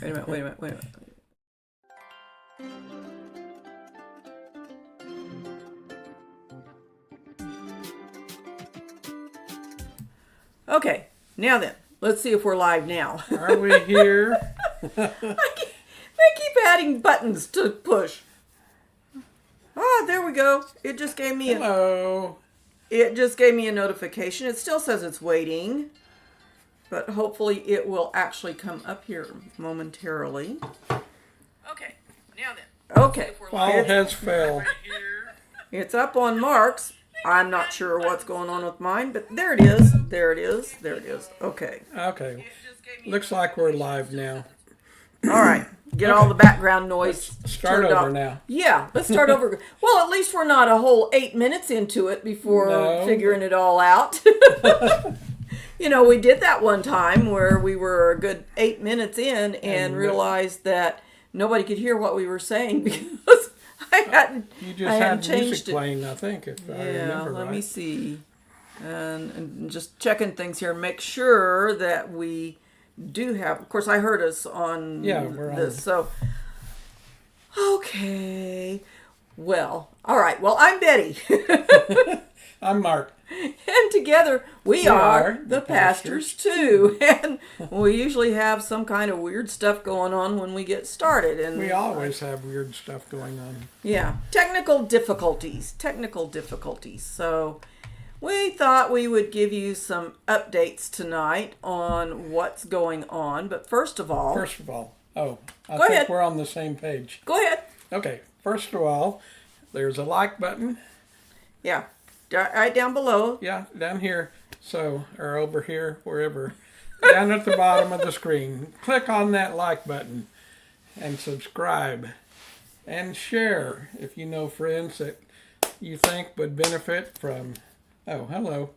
Wait a minute, wait a minute, wait a minute. Okay, now then, let's see if we're live now. Are we here? They keep adding buttons to push. Ah, there we go. It just gave me Hello. it just gave me a notification. It still says it's waiting, but hopefully it will actually come up here momentarily. Okay, now then. Okay, All has failed. it's up on Mark's. I'm not sure what's going on with mine, but there it is. There it is. There it is. Okay. Okay. Looks like we're live now. All right. Get all the background noise. Start turned over off. now. Yeah, let's start over. Well, at least we're not a whole 8 minutes into it before No. figuring it all out. You know, we did that one time where we were a good 8 minutes in and realized that nobody could hear what we were saying because I hadn't had changed music it. playing, I think, if I Yeah, remember let right. me see. And just checking things here. Make sure that we do have. Of course, I heard us on we're on. this. So, okay. Well, all right. Well, I'm Betty. I'm Mark. And together we are the pastors too. And we usually have some kind of weird stuff going on when we get started. And We always have weird stuff going on. yeah, technical difficulties. So we thought we would give you some updates tonight on what's going on. But first of all, I Go think ahead. we're on the same page. go ahead. Okay, first of all, there's a like button. Yeah, right down below. Yeah, down here. So, or over here, wherever. Down at the bottom of the screen. Click on that like button and subscribe and share if you know friends that you think would benefit from. Oh, hello.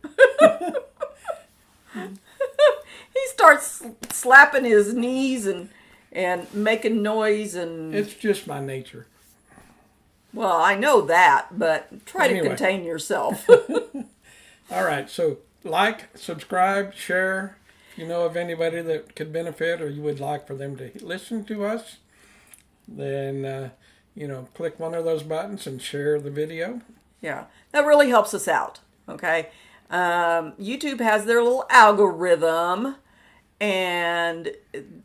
He starts slapping his knees and making noise and It's just my nature. well, I know that, but try to Anyway. contain yourself. All right, so like, subscribe, share. If you know of anybody that could benefit or you would like for them to listen to us, then, click one of those buttons and share the video. Yeah, that really helps us out. Okay. YouTube has their little algorithm and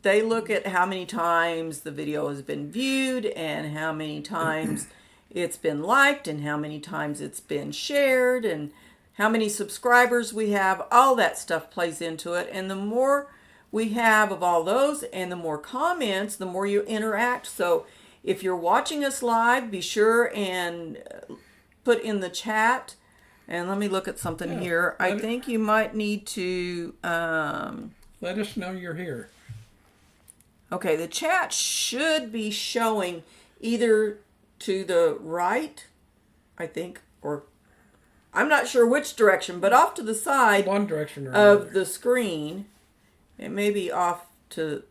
they look at how many times the video has been viewed and how many times it's been liked and how many times it's been shared and how many subscribers we have. All that stuff plays into it. And the more we have of all those and the more comments, the more you interact. So if you're watching us live, be sure and put in the chat. And let me look at something here. I think you might need to. Let us know you're here. Okay, the chat should be showing either to the right, I think, or I'm not sure which direction, but off to the side One direction or of another. the screen. It may be off to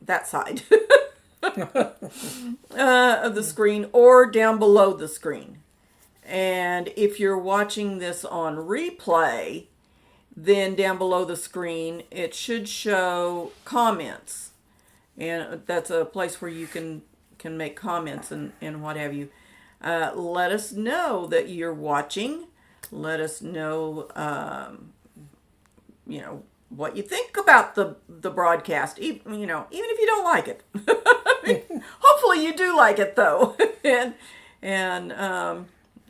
that side of the screen or down below the screen. And if you're watching this on replay, then down below the screen, it should show comments. And that's a place where you can make comments and what have you. Let us know that you're watching. Let us know, what you think about the broadcast. Even if you don't like it. Hopefully you do like it, though. and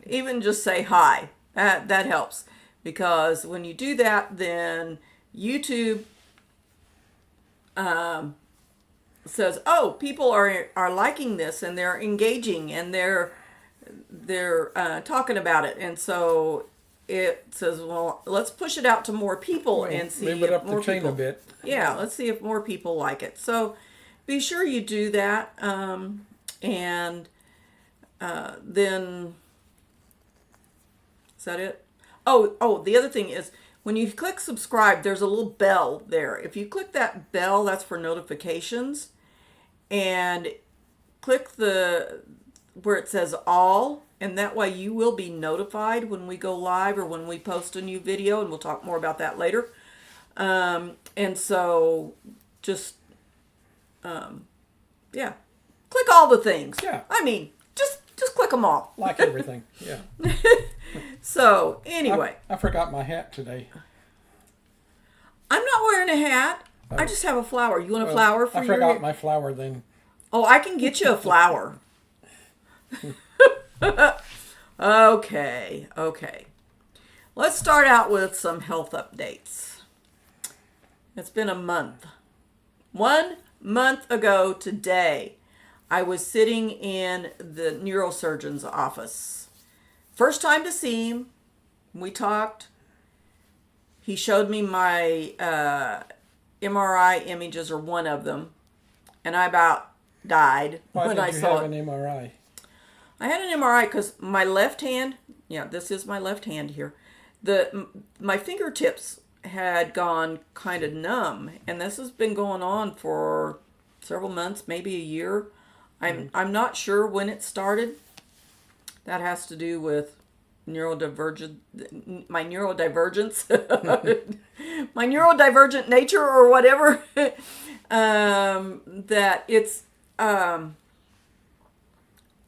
even just say hi. That helps. Because when you do that, then YouTube says, "Oh, people are liking this and they're engaging and they're talking about it," and so it says, "Well, let's push it out to more people and see Move it if up more the chain people." a bit. Yeah, let's see if more people like it. So be sure you do that, and then is that it? Oh, the other thing is when you click subscribe, there's a little bell there. If you click that bell, that's for notifications. And click where it says all, and that way you will be notified when we go live or when we post a new video, and we'll talk more about that later. And so just Yeah. Click all the things. Yeah. I mean, just click them all. Like everything. Yeah. So, anyway. I forgot my hat today. I'm not wearing a hat. I just have a flower. You want a flower for I your forgot my flower then. Oh, I can get you a flower. Okay. Let's start out with some health updates. It's been a month. 1 month ago today, I was sitting in the neurosurgeon's office. First time to see him. We talked. He showed me my MRI images, or one of them, and I about died when I saw it. Why did you have an MRI? I had an MRI because my left hand, this is my left hand here, my fingertips had gone kind of numb, and this has been going on for several months, maybe a year. I'm not sure when it started. That has to do with my neurodivergence, my neurodivergent nature, or whatever. That it's I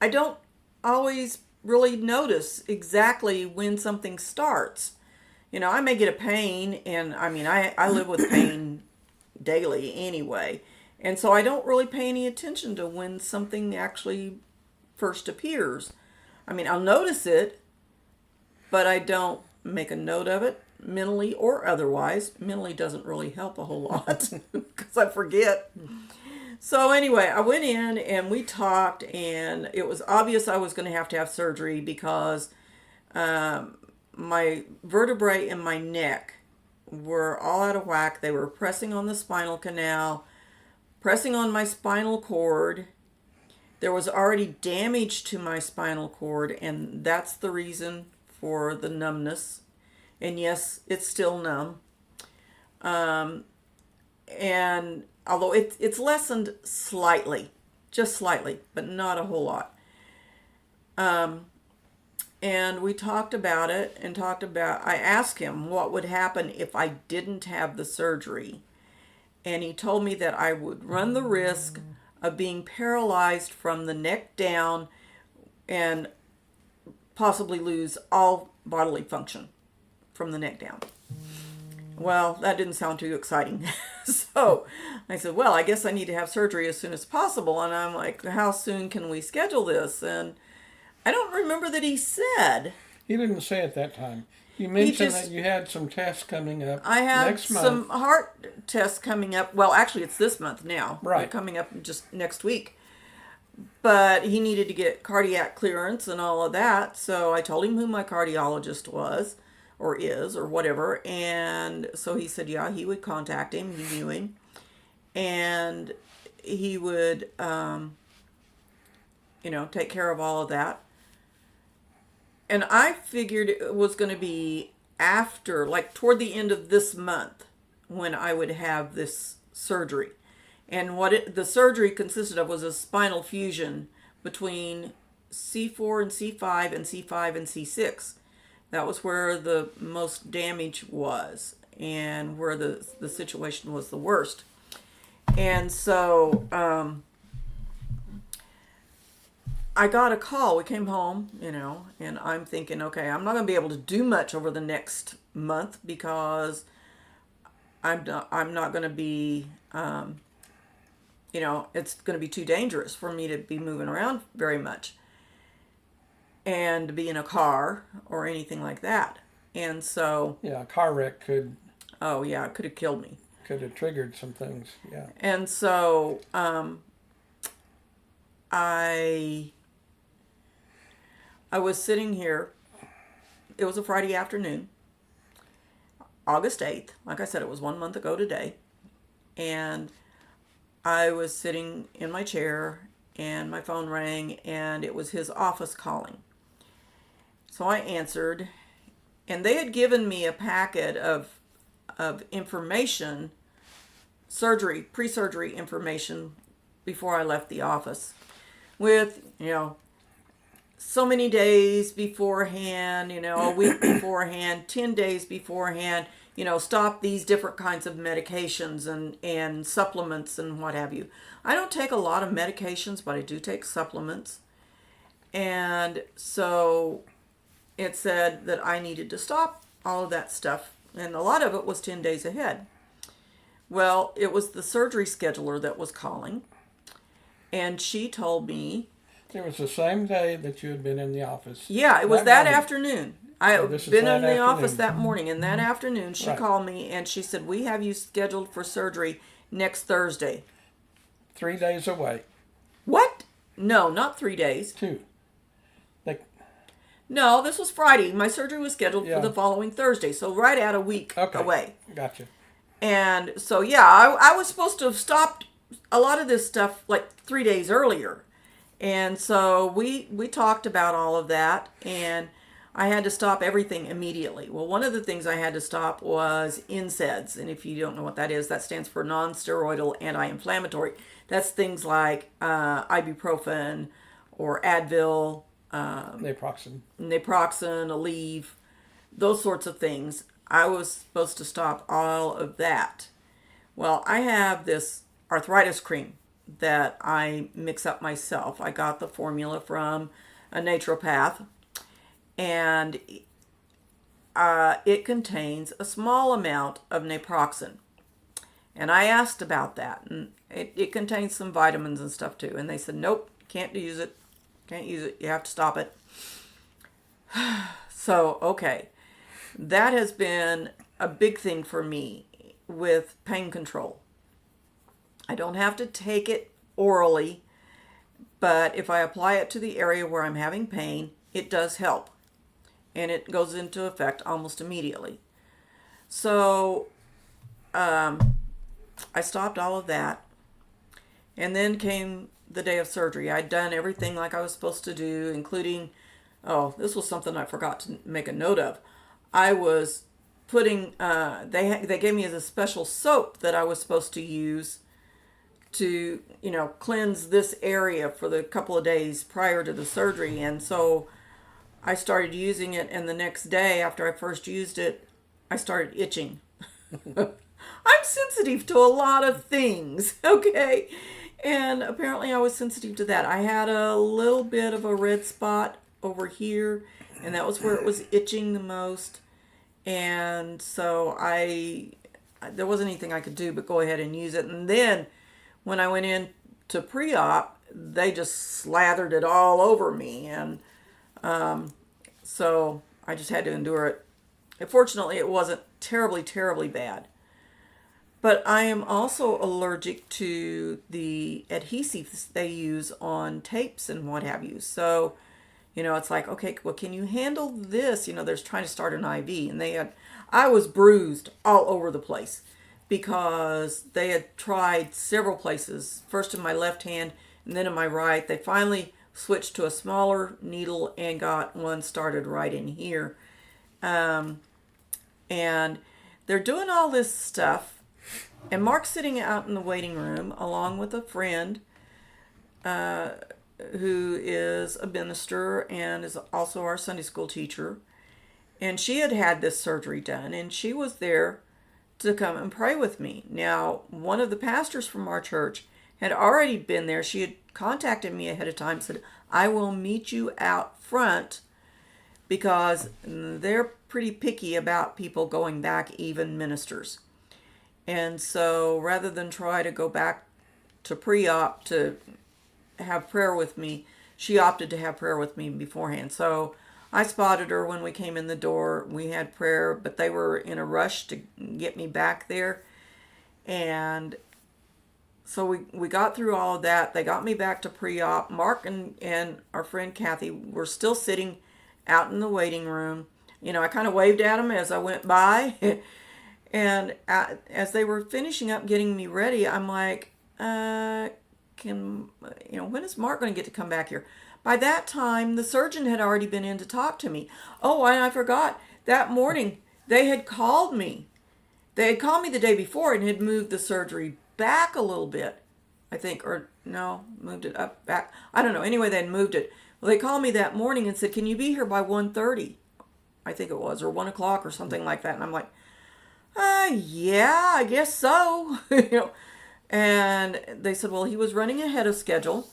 don't always really notice exactly when something starts. I may get a pain, and I live with pain daily anyway. And so I don't really pay any attention to when something actually first appears. I'll notice it, but I don't make a note of it, mentally or otherwise. Mentally doesn't really help a whole lot because I forget. So anyway, I went in and we talked, and it was obvious I was going to have surgery because my vertebrae in my neck were all out of whack. They were pressing on the spinal canal, pressing on my spinal cord. There was already damage to my spinal cord, and that's the reason for the numbness. And yes, it's still numb. And although it's lessened slightly, just slightly, but not a whole lot. And we talked about it, and I asked him what would happen if I didn't have the surgery. And he told me that I would run the risk of being paralyzed from the neck down and possibly lose all bodily function from the neck down. Well, that didn't sound too exciting. So I said, well, I guess I need to have surgery as soon as possible. And I'm like, how soon can we schedule this? And I don't remember that he said. He didn't say at that time. You mentioned that you had some tests coming up I have next month. some heart tests coming up. Well, actually, it's this month now. Right. They're coming up just next week. But he needed to get cardiac clearance and all of that. So I told him who my cardiologist was, or is, or whatever. And so he said, yeah, he would contact him. He knew him. And he would, take care of all of that. And I figured it was going to be after, like toward the end of this month, when I would have this surgery. And what the surgery consisted of was a spinal fusion between C4 and C5 and C5 and C6. That was where the most damage was and where the situation was the worst. And so I got a call. We came home, and I'm thinking, okay, I'm not going to be able to do much over the next month because I'm not going to be, it's going to be too dangerous for me to be moving around very much and to be in a car or anything like that. And so... Yeah, a car wreck could... Oh, yeah, it could have killed me. Could have triggered some things, yeah. And so I was sitting here. It was a Friday afternoon, August 8th. Like I said, it was 1 month ago today. And I was sitting in my chair, and my phone rang, and it was his office calling. So I answered, and they had given me a packet of information, pre-surgery information, before I left the office, with, so many days beforehand, a week beforehand, 10 days beforehand. stop these different kinds of medications and supplements and what have you. I don't take a lot of medications, but I do take supplements. And so it said that I needed to stop all of that stuff. And a lot of it was 10 days ahead. Well, it was the surgery scheduler that was calling. And she told me. It was the same day that you had been in the office. Yeah, it was that afternoon. I had been in the office that afternoon. morning, and that afternoon she Right. called me and she said, "We have you scheduled for surgery next Thursday." 3 days away. What? No, not 3 days. 2. They, No, this was Friday. My surgery was scheduled Yeah. for the following Thursday, so right at a week okay. away. Gotcha. And so, yeah, I was supposed to have stopped a lot of this stuff like 3 days earlier. And so we talked about all of that, and I had to stop everything immediately. Well, one of the things I had to stop was NSAIDs. And if you don't know what that is, that stands for non-steroidal anti-inflammatory. That's things like ibuprofen or Advil, Naproxen. Aleve, those sorts of things. I was supposed to stop all of that. Well, I have this arthritis cream that I mix up myself. I got the formula from a naturopath, and it contains a small amount of naproxen. And I asked about that, and it contains some vitamins and stuff too. And they said, nope, can't use it. Can't use it. You have to stop it. So, okay. That has been a big thing for me with pain control. I don't have to take it orally, but if I apply it to the area where I'm having pain, it does help. And it goes into effect almost immediately. So, I stopped all of that. And then came the day of surgery. I'd done everything like I was supposed to do, including, this was something I forgot to make a note of. I was putting, they gave me a special soap that I was supposed to use to, cleanse this area for the couple of days prior to the surgery. And so I started using it, and the next day after I first used it, I started itching. I'm sensitive to a lot of things, okay? And apparently I was sensitive to that. I had a little bit of a red spot over here, and that was where it was itching the most. And so there wasn't anything I could do but go ahead and use it. And then when I went in to pre-op, they just slathered it all over me. And so I just had to endure it. And fortunately, it wasn't terribly, terribly bad. But I am also allergic to the adhesives they use on tapes and what have you. So, it's like, okay, well, can you handle this? They're trying to start an IV, and I was bruised all over the place because they had tried several places, first in my left hand and then in my right. They finally switched to a smaller needle and got one started right in here. And they're doing all this stuff. And Mark's sitting out in the waiting room along with a friend who is a minister and is also our Sunday school teacher. And she had had this surgery done, and she was there to come and pray with me. Now, one of the pastors from our church had already been there. She had contacted me ahead of time, said, I will meet you out front, because they're pretty picky about people going back, even ministers. And so rather than try to go back to pre-op to have prayer with me, she opted to have prayer with me beforehand. So I spotted her when we came in the door. We had prayer, but they were in a rush to get me back there. And so we got through all of that. They got me back to pre-op. Mark and our friend Kathy were still sitting out in the waiting room. I kind of waved at them as I went by. And as they were finishing up getting me ready, I'm like, when is Mark going to get to come back here? By that time, the surgeon had already been in to talk to me. Oh, and I forgot, that morning, they had called me. They had called me the day before and had moved the surgery back a little bit, I think, or no, moved it up, back. I don't know. Anyway, they had moved it. Well, they called me that morning and said, can you be here by 1:30? I think it was, or 1 o'clock or something like that. And I'm like, Yeah, I guess so. And they said, well, he was running ahead of schedule.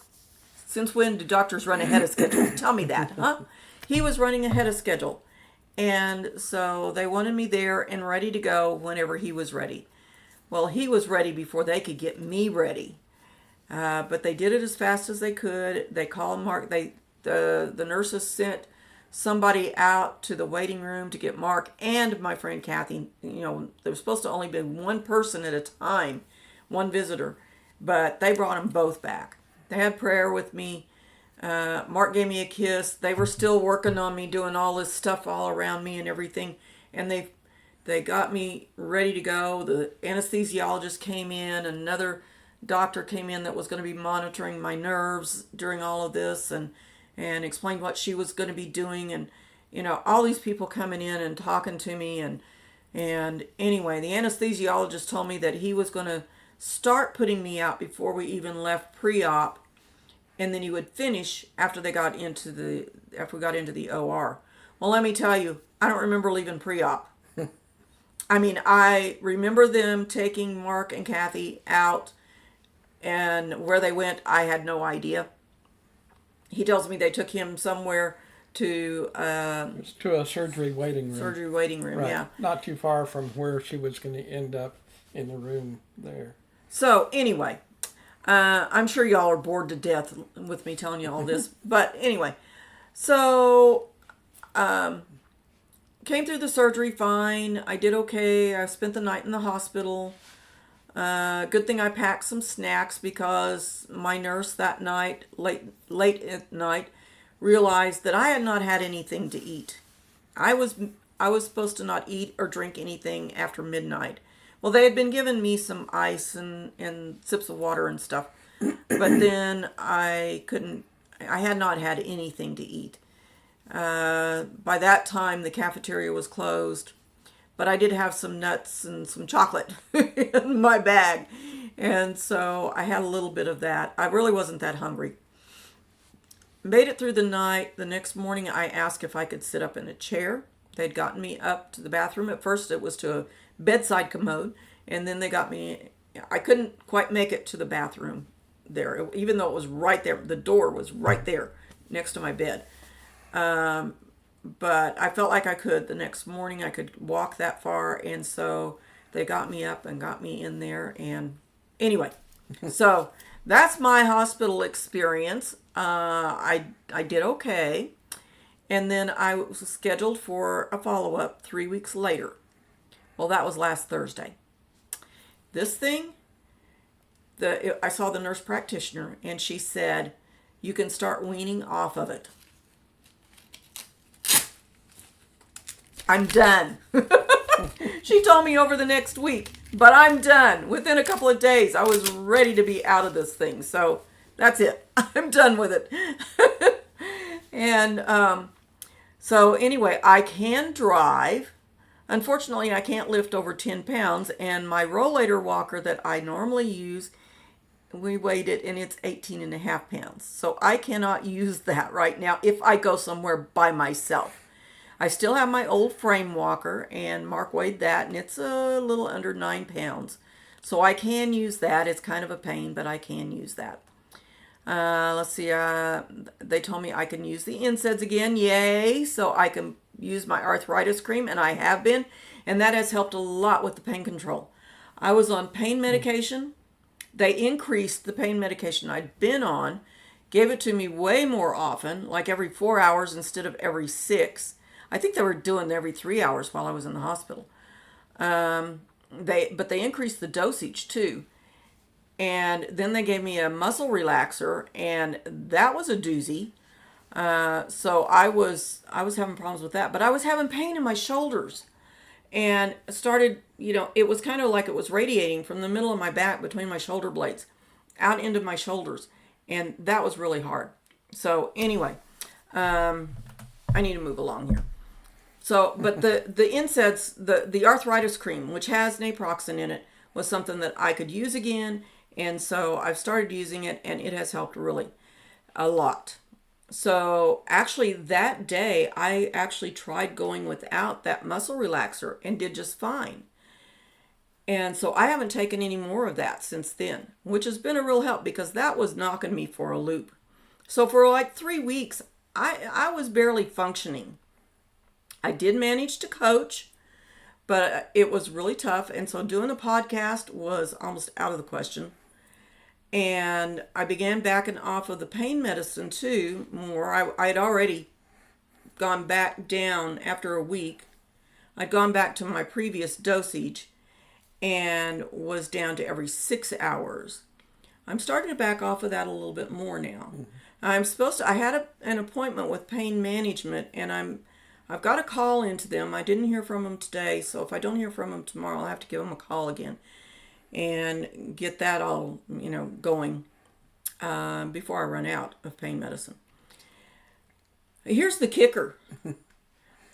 Since when do doctors run ahead of schedule? Tell me that, huh? He was running ahead of schedule. And so they wanted me there and ready to go whenever he was ready. Well, he was ready before they could get me ready. But they did it as fast as they could. They called Mark. The nurses sent somebody out to the waiting room to get Mark and my friend Kathy. There was supposed to only be one person at a time, one visitor, but they brought them both back. They had prayer with me. Mark gave me a kiss. They were still working on me, doing all this stuff all around me and everything. And they got me ready to go. The anesthesiologist came in. Another doctor came in that was going to be monitoring my nerves during all of this and explained what she was going to be doing. And, all these people coming in and talking to me. And anyway, the anesthesiologist told me that he was going to start putting me out before we even left pre-op, and then he would finish after we got into the OR. Well, let me tell you, I don't remember leaving pre-op. I mean, I remember them taking Mark and Kathy out, and where they went, I had no idea. He tells me they took him somewhere to It's to a surgery waiting room. surgery waiting room. Right. Yeah. Not too far from where she was going to end up in the room there. So anyway, I'm sure y'all are bored to death with me telling you all this. But anyway, so came through the surgery fine. I did okay. I spent the night in the hospital. Good thing I packed some snacks because my nurse that night, late at night, realized that I had not had anything to eat. I was supposed to not eat or drink anything after midnight. Well, they had been giving me some ice and sips of water and stuff, but then I had not had anything to eat. By that time, the cafeteria was closed, but I did have some nuts and some chocolate in my bag, and so I had a little bit of that. I really wasn't that hungry. Made it through the night. The next morning, I asked if I could sit up in a chair. They'd gotten me up to the bathroom. At first, it was to a bedside commode, and then they got me. I couldn't quite make it to the bathroom there, even though it was right there. The door was right there next to my bed. But I felt like I could. The next morning, I could walk that far, and so they got me up and got me in there. And anyway, so that's my hospital experience. I did okay. And then I was scheduled for a follow-up 3 weeks later. Well, that was last Thursday. This thing, I saw the nurse practitioner, and she said, you can start weaning off of it. I'm done. She told me over the next week, but I'm done. Within a couple of days, I was ready to be out of this thing. So that's it. I'm done with it. And so anyway, I can drive. Unfortunately, I can't lift over 10 pounds. And my rollator walker that I normally use, we weighed it and it's 18 and a half pounds. So I cannot use that right now if I go somewhere by myself. I still have my old frame walker, and Mark weighed that, and it's a little under 9 pounds. So I can use that. It's kind of a pain, but I can use that. Let's see. They told me I can use the NSAIDs again. Yay. So I can use my arthritis cream, and I have been, and that has helped a lot with the pain control. I was on pain medication. They increased the pain medication I'd been on, gave it to me way more often, like every 4 hours instead of every 6. I think they were doing every 3 hours while I was in the hospital. But they increased the dosage too. And then they gave me a muscle relaxer, and that was a doozy. So I was having problems with that, but I was having pain in my shoulders, and started, it was kind of like it was radiating from the middle of my back between my shoulder blades out into my shoulders, and that was really hard. So anyway, I need to move along here. So, but the NSAIDs, the arthritis cream, which has naproxen in it, was something that I could use again. And so I've started using it, and it has helped really a lot. So actually that day, I actually tried going without that muscle relaxer and did just fine. And so I haven't taken any more of that since then, which has been a real help because that was knocking me for a loop. So for like 3 weeks, I was barely functioning. I did manage to coach, but it was really tough. And so doing a podcast was almost out of the question. And I began backing off of the pain medicine too more. I'd already gone back down after a week. I'd gone back to my previous dosage and was down to every 6 hours. I'm starting to back off of that a little bit more now. I had an appointment with pain management, and I've got a call into them. I didn't hear from them today, so if I don't hear from them tomorrow, I'll have to give them a call again and get that all, going before I run out of pain medicine. Here's the kicker.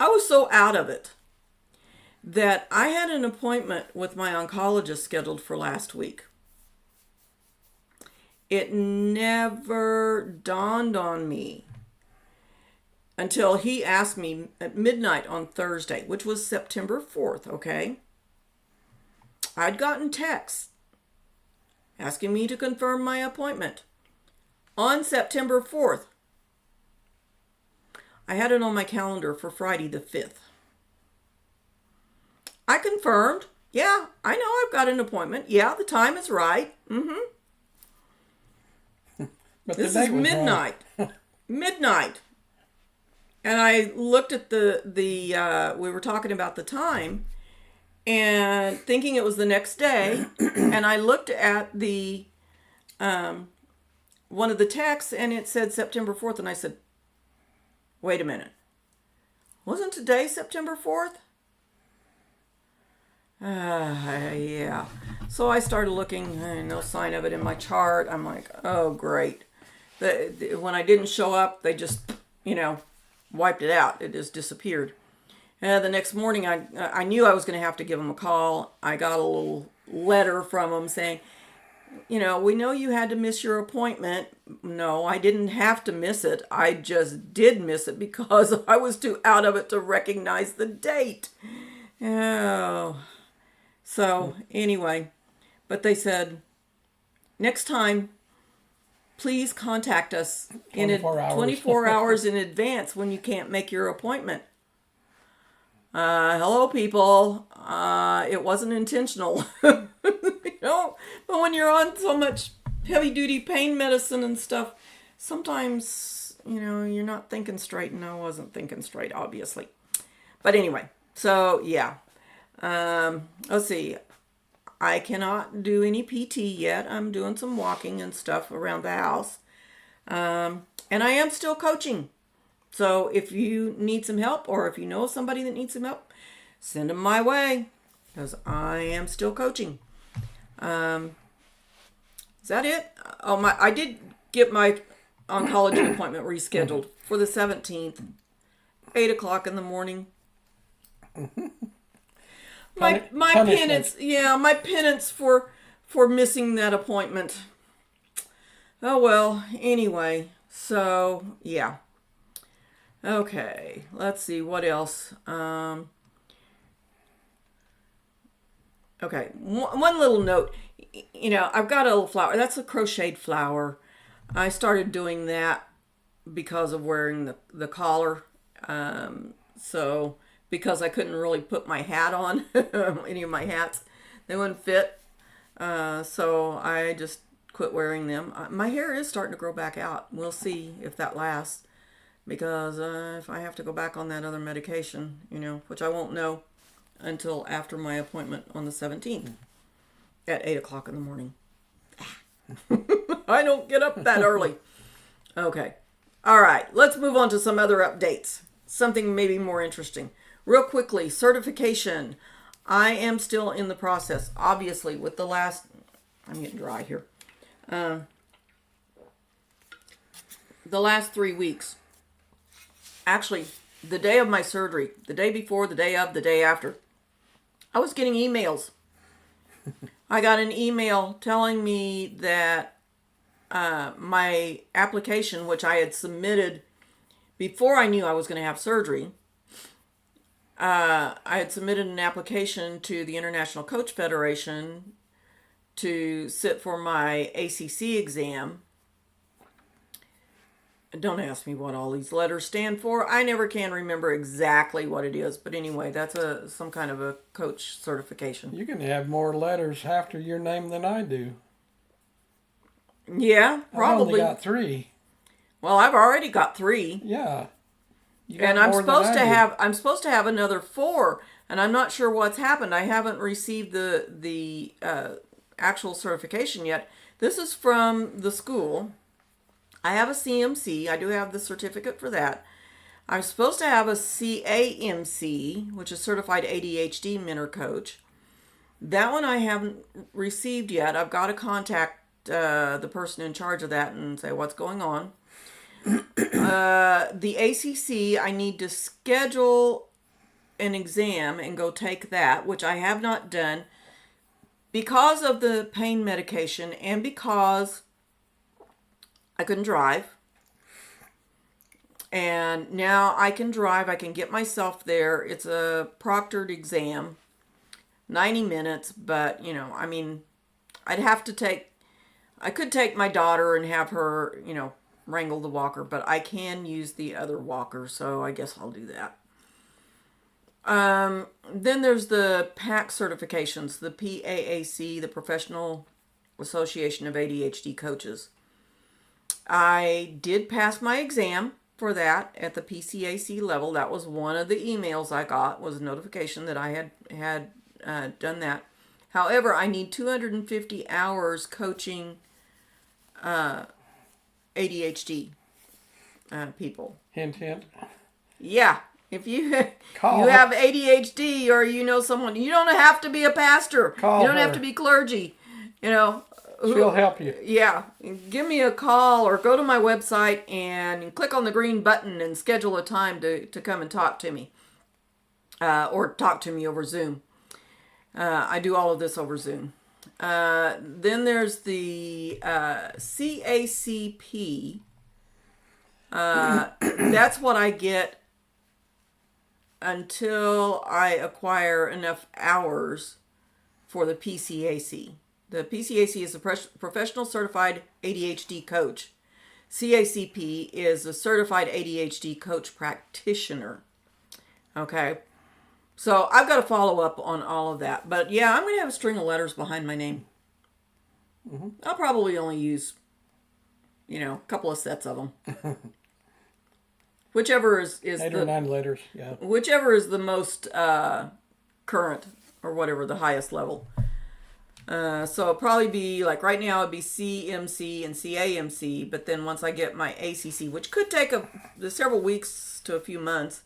I was so out of it that I had an appointment with my oncologist scheduled for last week. It never dawned on me until he asked me at midnight on Thursday, which was September 4th, okay? I'd gotten texts asking me to confirm my appointment on September 4th. I had it on my calendar for Friday the 5th. I confirmed. Yeah, I know I've got an appointment. Yeah, the time is right. But this is midnight. Midnight. And I looked at we were talking about the time and thinking it was the next day. And I looked at the one of the texts and it said September 4th. And I said, wait a minute. Wasn't today September 4th? Yeah. So I started looking, no sign of it in my chart. I'm like, oh, great. When I didn't show up, they just, wiped it out. It just disappeared. And the next morning, I knew I was going to have to give them a call. I got a little letter from them saying, we know you had to miss your appointment. No, I didn't have to miss it. I just did miss it because I was too out of it to recognize the date. Oh. So anyway, but they said, next time, please contact us 24 hours in advance when you can't make your appointment. Hello, people. It wasn't intentional. But when you're on so much heavy-duty pain medicine and stuff, sometimes, you're not thinking straight, and I wasn't thinking straight, obviously. But anyway, so, yeah. Let's see. I cannot do any PT yet. I'm doing some walking and stuff around the house. And I am still coaching. So if you need some help or if you know somebody that needs some help, send them my way because I am still coaching. Is that it? I did get my oncology appointment rescheduled for the 17th, 8 o'clock in the morning. My penance, my penance for missing that appointment. Oh well, anyway, so yeah. Okay, let's see what else. Okay, one little note. I've got a little flower. That's a crocheted flower. I started doing that because of wearing the collar. So because I couldn't really put my hat on, any of my hats, they wouldn't fit. So I just quit wearing them. My hair is starting to grow back out. We'll see if that lasts. Because if I have to go back on that other medication, which I won't know until after my appointment on the 17th at 8 o'clock in the morning. I don't get up that early. Okay. All right. Let's move on to some other updates. Something maybe more interesting. Real quickly, certification. I am still in the process, obviously, with the last... I'm getting dry here. The last 3 weeks. Actually, the day of my surgery, the day before, the day of, the day after, I was getting emails. I got an email telling me that my application, which I had submitted before I knew I was going to have surgery, I had submitted an application to the International Coach Federation to sit for my ACC exam. Don't ask me what all these letters stand for. I never can remember exactly what it is. But anyway, that's some kind of a coach certification. You can have more letters after your name than I do. Yeah, probably. I only got 3. Well, I've already got 3. Yeah. And I'm supposed to have another 4, and I'm not sure what's happened. I haven't received the actual certification yet. This is from the school. I have a CMC. I do have the certificate for that. I'm supposed to have a CAMC, which is Certified ADHD Mentor Coach. That one I haven't received yet. I've got to contact the person in charge of that and say what's going on. The ACC, I need to schedule an exam and go take that, which I have not done because of the pain medication and because I couldn't drive. And now I can drive. I can get myself there. It's a proctored exam, 90 minutes, but I mean, I could take my daughter and have her, wrangle the walker, but I can use the other walker, so I guess I'll do that. Then there's the PAC certifications, the PAAC, the Professional Association of ADHD Coaches. I did pass my exam for that at the PCAC level. That was one of the emails I got, was a notification that I had done that. However, I need 250 hours coaching ADHD people. Hint, hint. Yeah. If you have ADHD or someone, you don't have to be a pastor. You don't have to be clergy. She'll help you. Yeah. Give me a call or go to my website and click on the green button and schedule a time to come and talk to me. Or talk to me over Zoom. I do all of this over Zoom. Then there's the CACP. That's what I get until I acquire enough hours for the PCAC. The PCAC is a Professional Certified ADHD Coach. CACP is a Certified ADHD Coach Practitioner. Okay. So I've got to follow up on all of that. But yeah, I'm going to have a string of letters behind my name. Mm-hmm. I'll probably only use, a couple of sets of them. Whichever is 8 or 9 letters, yeah. Whichever is the most current or whatever, the highest level. So it'll probably be, like right now it'd be CMC and CAMC, but then once I get my ACC, which could take several weeks to a few months,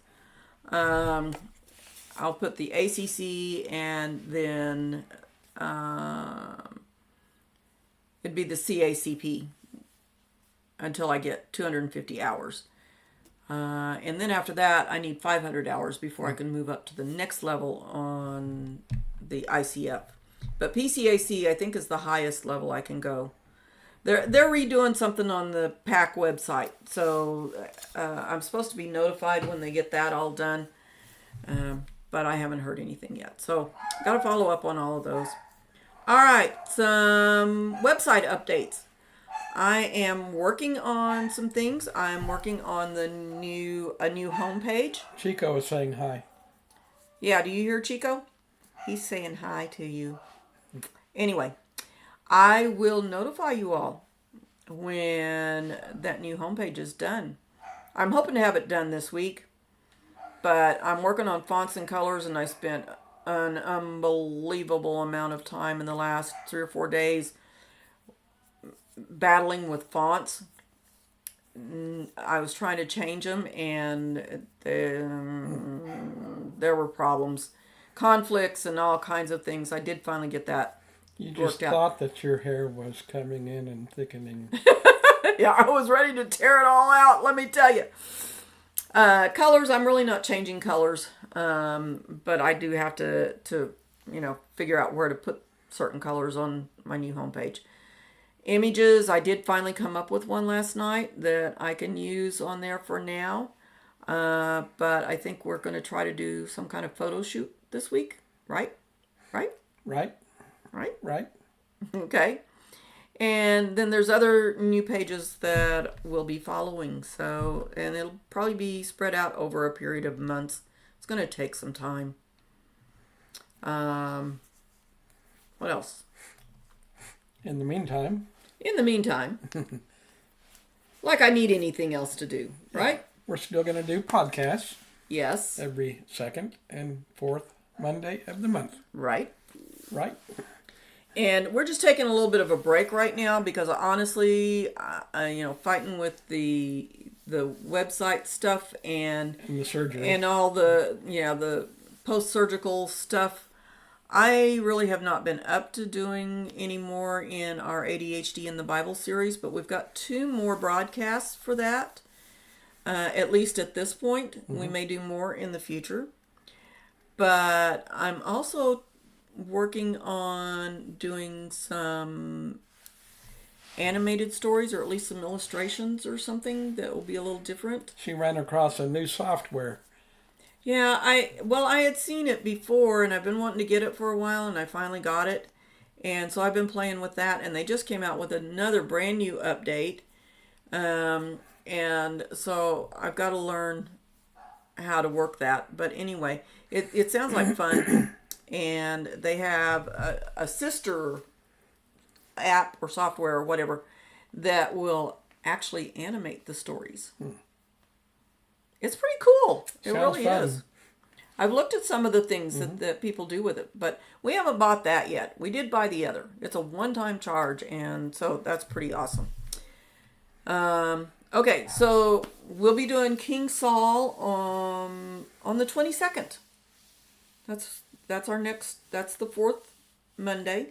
I'll put the ACC and then it'd be the CACP until I get 250 hours. And then after that, I need 500 hours before I can move up to the next level on the ICF. But PCAC, I think, is the highest level I can go. They're redoing something on the PAC website. So I'm supposed to be notified when they get that all done. But I haven't heard anything yet. So got to follow up on all of those. All right, some website updates. I am working on some things. I'm working on a new homepage. Chico is saying hi. Yeah, do you hear Chico? He's saying hi to you. Anyway, I will notify you all when that new homepage is done. I'm hoping to have it done this week, but I'm working on fonts and colors, and I spent an unbelievable amount of time in the last 3 or 4 days battling with fonts. I was trying to change them, and there were problems, conflicts, and all kinds of things. I did finally get that. You just thought that your hair was coming in and thickening. Yeah, I was ready to tear it all out, let me tell you. Colors, I'm really not changing colors, but I do have to figure out where to put certain colors on my new homepage. Images, I did finally come up with one last night that I can use on there for now. But I think we're going to try to do some kind of photo shoot this week, right? Right? Right? Right? Right? Okay. And then there's other new pages that we'll be following. So, and it'll probably be spread out over a period of months. It's going to take some time. What else? In the meantime, like I need anything else to do, right? we're still going to do podcasts Yes. every second and fourth Monday of the month. Right. Right? And we're just taking a little bit of a break right now because honestly, fighting with the website stuff and the surgery and all the post-surgical stuff, I really have not been up to doing any more in our ADHD in the Bible series, but we've got 2 more broadcasts for that. At least at this point, we may do more in the future. But I'm also working on doing some animated stories, or at least some illustrations or something that will be a little different. She ran across a new software. Yeah, I had seen it before and I've been wanting to get it for a while and I finally got it. And so I've been playing with that and they just came out with another brand new update. And so I've got to learn how to work that. But anyway, it sounds like fun. And they have a sister app or software or whatever that will actually animate the stories. It's pretty cool. It Sounds really fun. is. I've looked at some of the things that people do with it, but we haven't bought that yet. We did buy the other. It's a one-time charge, and so that's pretty awesome. Okay, so we'll be doing King Saul on the 22nd. That's our next. That's the 4th Monday.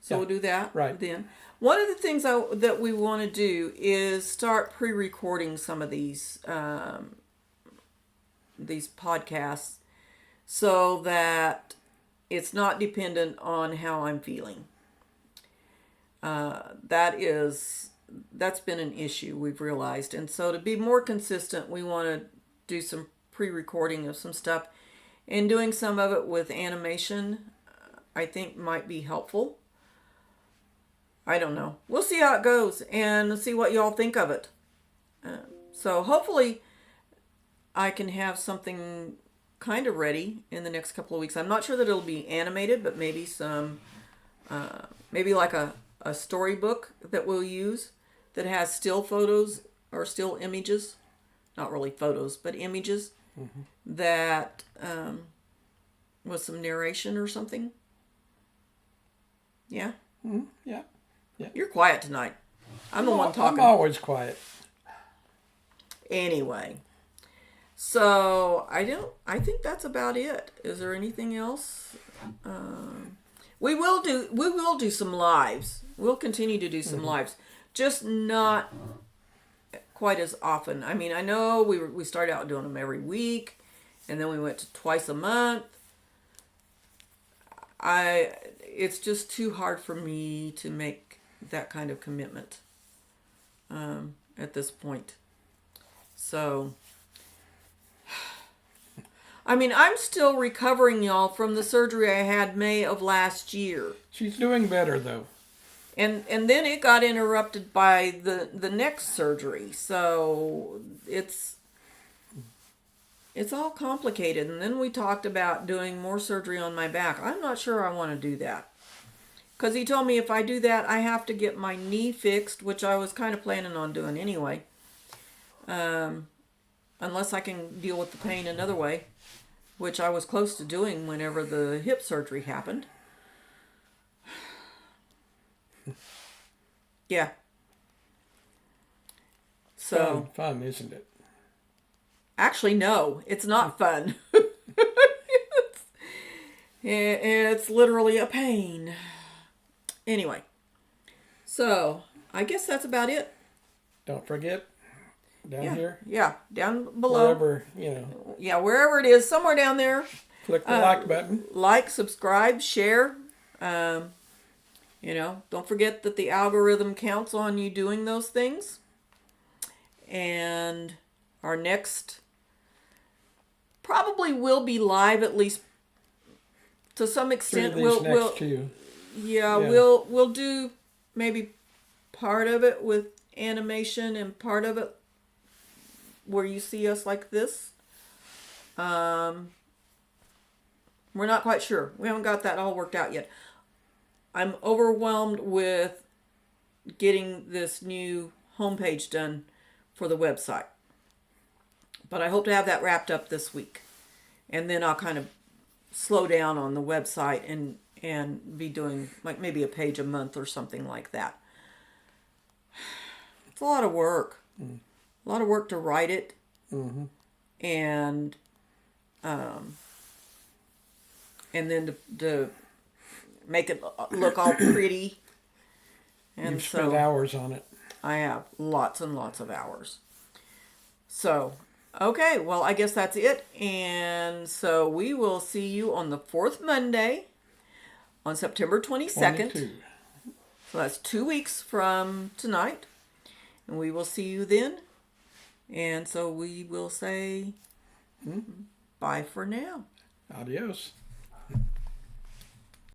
So Yeah, we'll do that right. then. One of the things that we want to do is start pre-recording some of these podcasts so that it's not dependent on how I'm feeling. That's been an issue we've realized. And so to be more consistent, we want to do some pre-recording of some stuff, and doing some of it with animation, I think might be helpful. I don't know. We'll see how it goes and see what y'all think of it. So hopefully I can have something kind of ready in the next couple of weeks. I'm not sure that it'll be animated, but maybe maybe like a storybook that we'll use that has still photos or still images. Not really photos, but images that with some narration or something. Yeah? Yeah. You're quiet tonight. I'm the one talking. I'm always quiet. Anyway, so I think that's about it. Is there anything else? We will do some lives. We'll continue to do some lives, just not quite as often. I mean, I know we started out doing them every week, and then we went to twice a month. It's just too hard for me to make that kind of commitment at this point. So, I mean, I'm still recovering, y'all, from the surgery I had May of last year. She's doing better, though. And then it got interrupted by the next surgery. So it's all complicated. And then we talked about doing more surgery on my back. I'm not sure I want to do that. Because he told me if I do that, I have to get my knee fixed, which I was kind of planning on doing anyway. Unless I can deal with the pain another way, which I was close to doing whenever the hip surgery happened. Yeah. So Fun, isn't it? actually, no, it's not fun. It's literally a pain. Anyway, so I guess that's about it. Don't forget, down here, Yeah, down below. wherever, Yeah, wherever it is, somewhere down there. click the like button. Like, subscribe, share. Don't forget that the algorithm counts on you doing those things. And our next probably will be live, at least to some Through extent. these next two. Yeah, Yeah. we'll do maybe part of it with animation and part of it where you see us like this. We're not quite sure. We haven't got that all worked out yet. I'm overwhelmed with getting this new homepage done for the website. But I hope to have that wrapped up this week. And then I'll kind of slow down on the website and be doing like maybe a page a month or something like that. It's a lot of work. A lot of work to write it. Mm-hmm. And then to make it look all pretty. And You've spent hours on it. I have lots and lots of hours. So, okay, well, I guess that's it. And so we will see you on the fourth Monday on September 22nd. 22. So that's 2 weeks from tonight. And we will see you then. And so we will say bye for now. Adios.